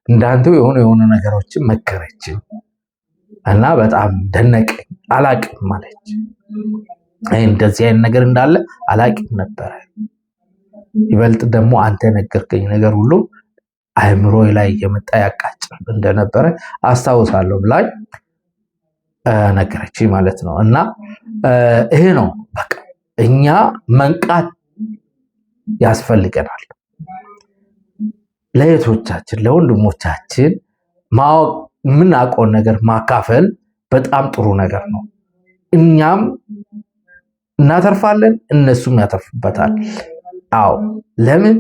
A: እንዳንተው የሆኑ ነገሮችን መከረችኝ እና በጣም ደነቀኝ። አላቅም አለች። እንደዚህ አይነት ነገር እንዳለ አላቅም ነበረ። ይበልጥ ደግሞ አንተ ነገርከኝ ነገር ሁሉ አእምሮ ላይ የመጣ ያቃጭል እንደነበረ አስታውሳለሁ ብላኝ ነገረችኝ ማለት ነው። እና ይሄ ነው በቃ እኛ መንቃት ያስፈልገናል። ለእህቶቻችን ለወንድሞቻችን ማወቅ የምናውቀውን ነገር ማካፈል በጣም ጥሩ ነገር ነው። እኛም እናተርፋለን፣ እነሱም ያተርፉበታል። አዎ ለምን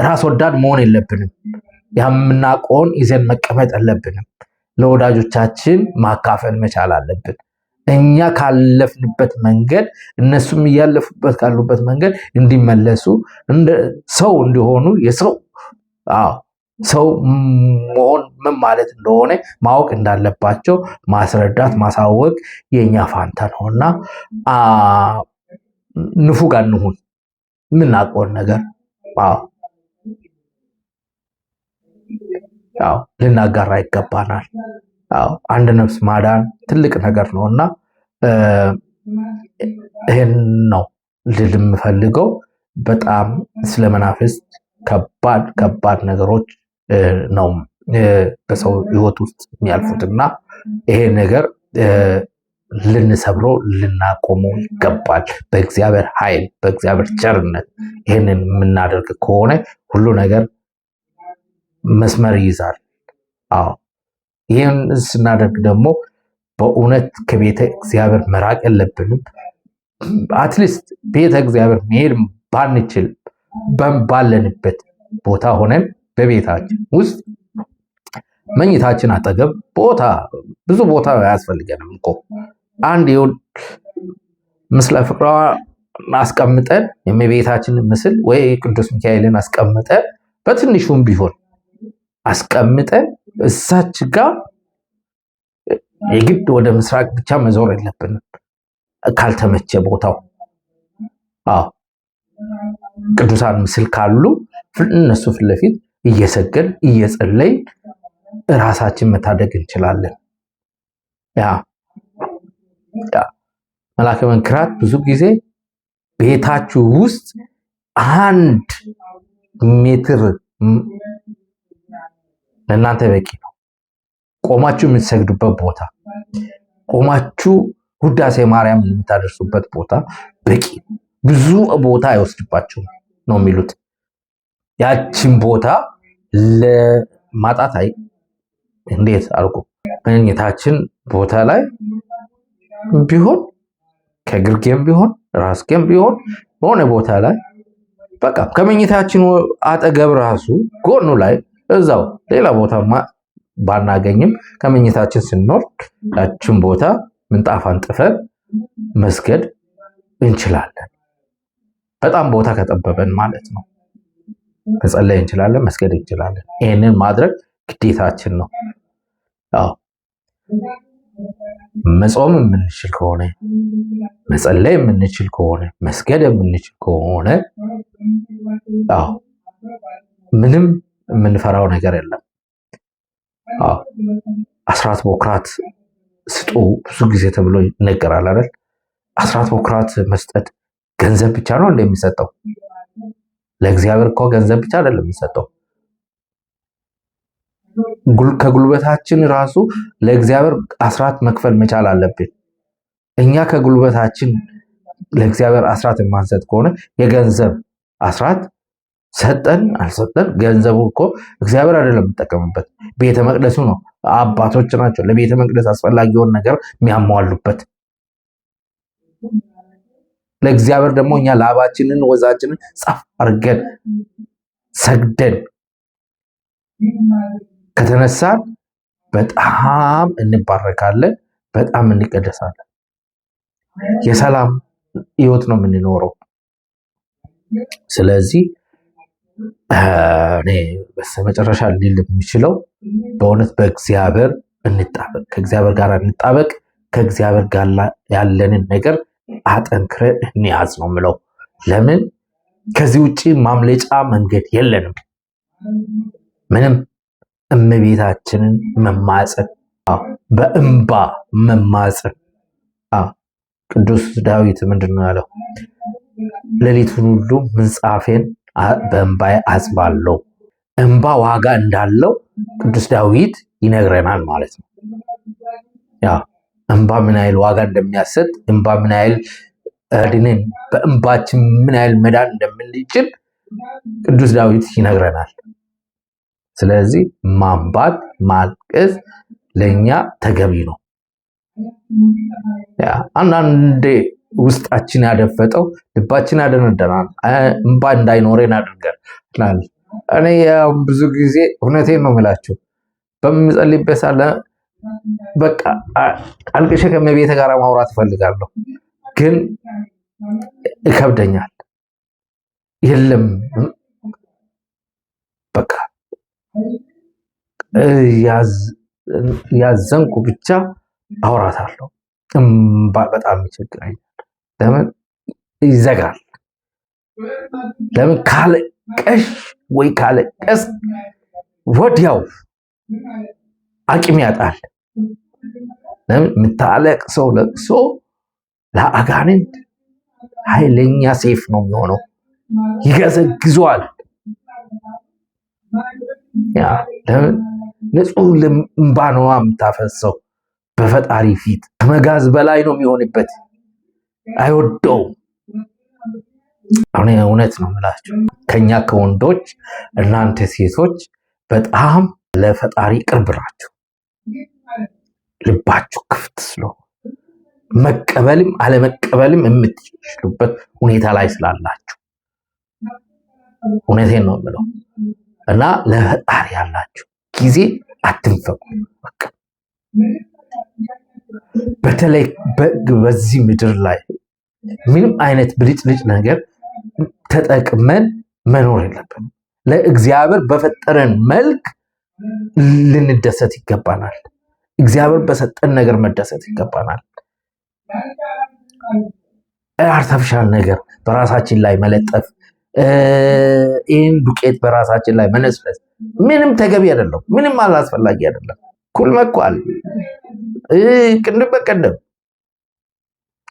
A: ራስ ወዳድ መሆን የለብንም። የምናውቀውን ይዘን መቀመጥ የለብንም። ለወዳጆቻችን ማካፈል መቻል አለብን። እኛ ካለፍንበት መንገድ እነሱም እያለፉበት ካሉበት መንገድ እንዲመለሱ ሰው እንዲሆኑ የሰው ሰው መሆን ምን ማለት እንደሆነ ማወቅ እንዳለባቸው ማስረዳት ማሳወቅ የኛ ፋንታ ነውና ንፉግ አንሁን። የምናውቀውን ነገር ልናጋራ ይገባናል። አንድ ነፍስ ማዳን ትልቅ ነገር ነውና ይሄን ነው ልል የምፈልገው። በጣም ስለ መናፍስት ከባድ ነገሮች ነው በሰው ሕይወት ውስጥ የሚያልፉትና ይሄ ነገር ልንሰብረው ልናቆመው ይገባል። በእግዚአብሔር ኃይል በእግዚአብሔር ቸርነት ይህንን የምናደርግ ከሆነ ሁሉ ነገር መስመር ይይዛል። ይህን ስናደርግ ደግሞ በእውነት ከቤተ እግዚአብሔር መራቅ የለብንም። አትሊስት ቤተ እግዚአብሔር መሄድ ባንችል ባለንበት ቦታ ሆነን በቤታችን ውስጥ መኝታችን አጠገብ ብዙ ቦታ አያስፈልገንም እኮ አንድ ምስለ ፍቅሯ አስቀምጠን የእመቤታችንን ምስል ወይ ቅዱስ ሚካኤልን አስቀምጠን በትንሹም ቢሆን አስቀምጠን እሳች ጋር የግድ ወደ ምስራቅ ብቻ መዞር የለብንም። ካልተመቸ ቦታው ቅዱሳን ምስል ካሉ እነሱ ፊት ለፊት እየሰገድ እየጸለይ ራሳችን መታደግ እንችላለን። መልአከ መንክራት ብዙ ጊዜ ቤታችሁ ውስጥ 1 ሜትር ለእናንተ በቂ ነው። ቆማችሁ የምትሰግዱበት ቦታ፣ ቆማችሁ ውዳሴ ማርያም የምታደርሱበት ቦታ በቂ ብዙ ቦታ አይወስድባችሁም ነው የሚሉት። ያችን ቦታ ለማጣት እንዴት አልኩ መኝታችን ቦታ ላይ ቢሆን ከግርጌም ቢሆን ራስጌም ቢሆን በሆነ ቦታ ላይ በቃ ከመኝታችን አጠገብ ራሱ ጎኑ ላይ እዛው ሌላ ቦታ ባናገኝም ከመኝታችን ስንወርድ ያችን ቦታ ምንጣፍ አንጥፈን መስገድ እንችላለን። በጣም ቦታ ከጠበበን ማለት ነው። መጸለይ እንችላለን፣ መስገድ እንችላለን። ይህንን ማድረግ ግዴታችን ነው። መጾም የምንችል ከሆነ መጸለይ የምንችል ከሆነ መስገድ የምንችል ከሆነ ምንም የምንፈራው ነገር የለም። አስራት በኩራት ስጡ ብዙ ጊዜ ተብሎ ይነገራል አይደል? አስራት በኩራት መስጠት ገንዘብ ብቻ ነው እንደሚሰጠው? ለእግዚአብሔር እኮ ገንዘብ ብቻ አይደለም የሚሰጠው። ከጉልበታችን ራሱ ለእግዚአብሔር አስራት መክፈል መቻል አለብን። እኛ ከጉልበታችን ለእግዚአብሔር አስራት የማንሰጥ ከሆነ የገንዘብ አስራት ሰጠን አልሰጠን ገንዘቡ እኮ እግዚአብሔር አይደለም የሚጠቀምበት፣ ቤተ መቅደሱ ነው። አባቶች ናቸው ለቤተ መቅደስ አስፈላጊውን ነገር የሚያሟሉበት። ለእግዚአብሔር ደግሞ እኛ ላባችንን ወዛችንን ጻፍ አድርገን ሰግደን ከተነሳን በጣም እንባረካለን፣ በጣም እንቀደሳለን። የሰላም ህይወት ነው የምንኖረው። ስለዚህ እኔ በስተመጨረሻ ሊል የሚችለው በእውነት በእግዚአብሔር እንጣበቅ፣ ከእግዚአብሔር ጋር እንጣበቅ፣ ከእግዚአብሔር ጋር ያለንን ነገር አጠንክረን እንያዝ ነው የምለው። ለምን ከዚህ ውጪ ማምለጫ መንገድ የለንም። ምንም እመቤታችንን መማፀን፣ በእንባ መማፀን። ቅዱስ ዳዊት ምንድን ነው ያለው? ሌሊቱን ሁሉ ምንጻፌን በእንባዬ አጽባለሁ። እንባ ዋጋ እንዳለው ቅዱስ ዳዊት ይነግረናል ማለት ነው። እንባ ምን ያህል ዋጋ እንደሚያሰጥ፣ እንባ ምን ያህል ድንን በእንባችን ምን ያህል መዳን እንደምንችል ቅዱስ ዳዊት ይነግረናል። ስለዚህ ማንባት ማልቀስ ለኛ ተገቢ ነው። አንዳንዴ ውስጣችን ያደፈጠው ልባችን ያደነደናል፣ እንባ እንዳይኖረን አድርገናል። እኔ ብዙ ጊዜ እውነቴን ነው የምላችሁ በምጸልይበት ሳለ በቃ አልቅሼ ከእመቤቴ ጋር ማውራት እፈልጋለሁ፣ ግን ይከብደኛል። የለም በቃ ያዘንኩ ብቻ አውራታለሁ። በጣም ይቸግራል። ለምን ይዘጋል? ለምን ካለቀሽ ወይ ካለቀስ ወዲያው አቅም ያጣል። ለምን የምታለቅሰው ለቅሶ ለአጋንንት ኃይለኛ ሴፍ ነው የሚሆነው፣ ይገዘግዟል። ለምን ንጹህ እንባ ነው የምታፈሰው በፈጣሪ ፊት። ከመጋዝ በላይ ነው የሚሆንበት፣ አይወደውም። እውነት ነው የምላችሁ ከኛ ከወንዶች እናንተ ሴቶች በጣም ለፈጣሪ ቅርብ ናችሁ። ልባችሁ ክፍት ስለሆነ መቀበልም አለመቀበልም የምትችሉበት ሁኔታ ላይ ስላላችሁ እውነቴን ነው የምለው እና ለፈጣሪ ያላችሁ ጊዜ አትንፈቁ። በቃ በተለይ በዚህ ምድር ላይ ምንም አይነት ብልጭልጭ ነገር ተጠቅመን መኖር የለብንም። ለእግዚአብሔር በፈጠረን መልክ ልንደሰት ይገባናል። እግዚአብሔር በሰጠን ነገር መደሰት ይገባናል። አርተፊሻል ነገር በራሳችን ላይ መለጠፍ፣ ይህን ዱቄት በራሳችን ላይ መነስነስ ምንም ተገቢ አይደለም። ምንም አላስፈላጊ አይደለም። ኩል መኳል፣ ቅንድብ በቀንድብ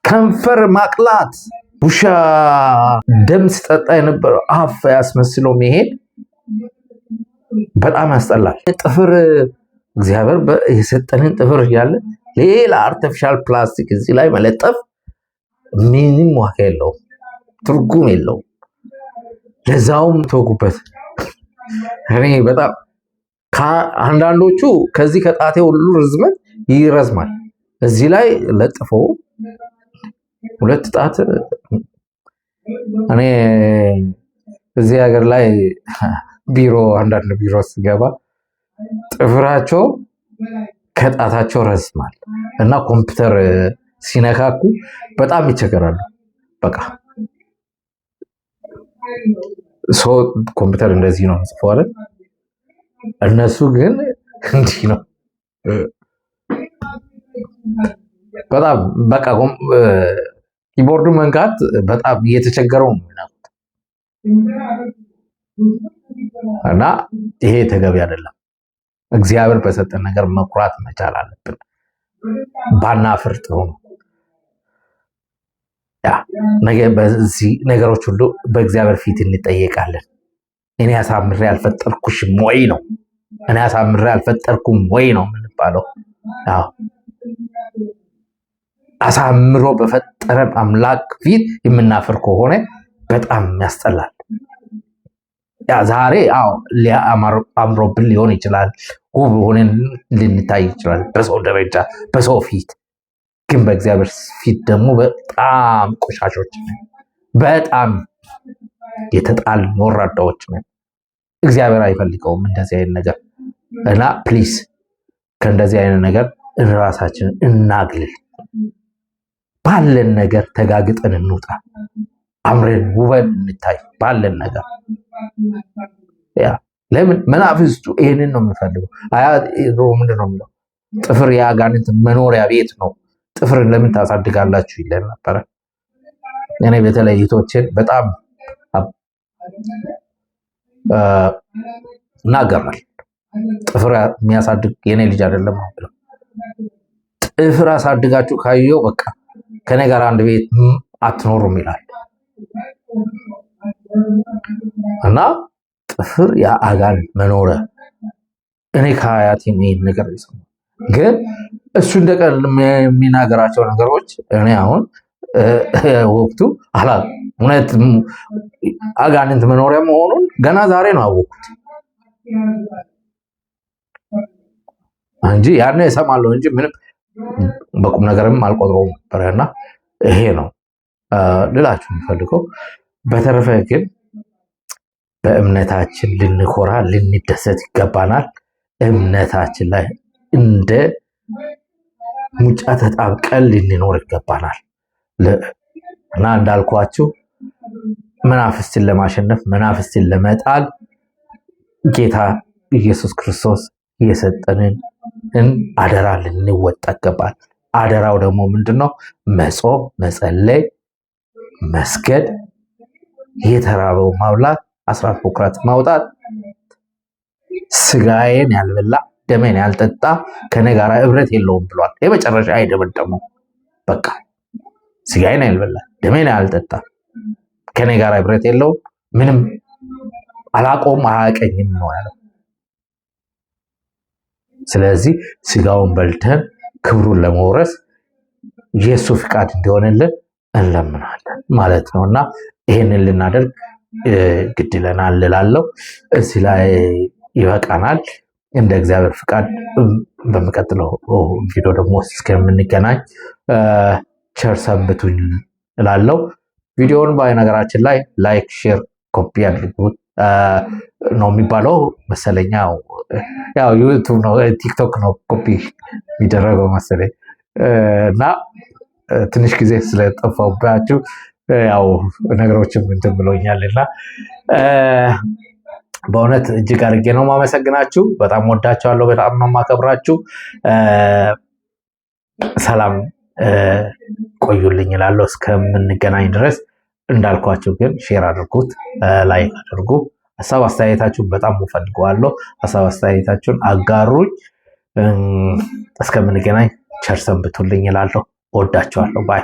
A: ከንፈር ማቅላት፣ ውሻ ደም ሲጠጣ የነበረው አፍ ያስመስለው መሄድ በጣም ያስጠላል። ጥፍር እግዚአብሔር የሰጠንን ጥፍር እያለ ሌላ አርቲፊሻል ፕላስቲክ እዚህ ላይ መለጠፍ ምንም ዋጋ የለውም፣ ትርጉም የለውም። ለዛውም ተወጉበት። እኔ በጣም አንዳንዶቹ ከዚህ ከጣቴ ሁሉ ርዝመት ይረዝማል። እዚህ ላይ ለጥፎ ሁለት ጣት እኔ እዚህ ሀገር ላይ አንዳንድ ቢሮ ስገባ ጥፍራቸው ከጣታቸው ረዝማል እና ኮምፒውተር ሲነካኩ በጣም ይቸገራሉ። በቃ ሰው ኮምፒውተር እንደዚህ ነው ጽፏል፣ እነሱ ግን እንዲህ ነው። በጣም በቃ ኪቦርዱ መንካት በጣም እየተቸገረው ነው እና ይሄ ተገቢ አይደለም። እግዚአብሔር በሰጠን ነገር መኩራት መቻል አለብን። ባናፍር ጥሩ ነው። በዚህ ነገሮች ሁሉ በእግዚአብሔር ፊት እንጠየቃለን። እኔ አሳምሬ አልፈጠርኩሽም ወይ ነው፣ እኔ አሳምሬ አልፈጠርኩም ወይ ነው የምንባለው። አሳምሮ በፈጠረን አምላክ ፊት የምናፍር ከሆነ በጣም ያስጠላል። ዛሬ አምሮብን ሊሆን ይችላል፣ ውብ ሆነን ልንታይ ይችላል በሰው ደረጃ በሰው ፊት። ግን በእግዚአብሔር ፊት ደግሞ በጣም ቆሻሾች ነን፣ በጣም የተጣልን ወራዳዎች ነን። እግዚአብሔር አይፈልገውም እንደዚህ አይነት ነገር እና ፕሊዝ ከእንደዚህ አይነት ነገር ራሳችንን እናግልል። ባለን ነገር ተጋግጠን እንውጣ፣ አምረን ውበን እንታይ ባለን ነገር። ለምን መናፍስቱ ይሄንን ነው የሚፈልገው? ምንድን ነው የሚለው? ጥፍር የአጋንንት መኖሪያ ቤት ነው፣ ጥፍርን ለምን ታሳድጋላችሁ ይለን ነበረ። እኔ በተለይ እህቶችን በጣም እናገራል። ጥፍር የሚያሳድግ የኔ ልጅ አይደለም ብለው ጥፍር አሳድጋችሁ ካየው በቃ ከኔ ጋር አንድ ቤት አትኖሩም ይላል እና ጥፍር የአጋንንት መኖሪያ። እኔ ከአያቴ ይህን ነገር ይሰማል። ግን እሱ እንደቀል የሚናገራቸው ነገሮች እኔ አሁን ወቅቱ እውነት አጋንንት መኖሪያ መሆኑን ገና ዛሬ ነው አወቅኩት እንጂ ያን እሰማለሁ እንጂ ምንም በቁም ነገርም አልቆጥረውም ነበርና ይሄ ነው ልላችሁ የምፈልገው። በተረፈ ግን በእምነታችን ልንኮራ ልንደሰት ይገባናል። እምነታችን ላይ እንደ ሙጫ ተጣብቀን ልንኖር ይገባናል እና እንዳልኳችሁ መናፍስትን ለማሸነፍ መናፍስትን ለመጣል ጌታ ኢየሱስ ክርስቶስ የሰጠንን አደራ ልንወጣ ይገባል። አደራው ደግሞ ምንድነው? መጾም፣ መጸለይ፣ መስገድ፣ የተራበው ማብላት፣ አስራት በኩራት ማውጣት። ስጋዬን ያልበላ ደሜን ያልጠጣ ከኔ ጋር ህብረት የለውም ብሏል። የመጨረሻ አይደመደመው። በቃ ስጋዬን ያልበላ ደሜን ያልጠጣ ከኔ ጋር ህብረት የለውም፣ ምንም አላቆም አያቀኝም ነው ያለው። ስለዚህ ስጋውን በልተን ክብሩን ለመውረስ የሱ ፍቃድ እንዲሆንልን እንለምናለን ማለት ነውና ይሄንን ልናደርግ ግድ ይለናል እላለሁ። እዚህ ላይ ይበቃናል። እንደ እግዚአብሔር ፍቃድ በሚቀጥለው ቪዲዮ ደግሞ እስከምንገናኝ ቸር ሰንብቱኝ እላለሁ። ቪዲዮውን በነገራችን ላይ ላይክ፣ ሼር፣ ኮፒ አድርጉት ነው የሚባለው መሰለኝ። ያው ዩቱብ ነው ቲክቶክ ነው ኮፒ የሚደረገው መሰለኝ እና ትንሽ ጊዜ ስለጠፋሁባችሁ ያው ነገሮችም እንትን ብሎኛል እና በእውነት እጅግ አድርጌ ነው ማመሰግናችሁ። በጣም ወዳችኋለሁ። በጣም ነው ማከብራችሁ። ሰላም ቆዩልኝ እላለሁ እስከምንገናኝ ድረስ። እንዳልኳችሁ ግን ሼር አድርጉት፣ ላይክ አድርጉ። ሀሳብ አስተያየታችሁን በጣም እፈልገዋለሁ። ሀሳብ አስተያየታችሁን አጋሩኝ። እስከምንገናኝ ቸር ሰንብቱልኝ እላለሁ። ወዳችኋለሁ። ባይ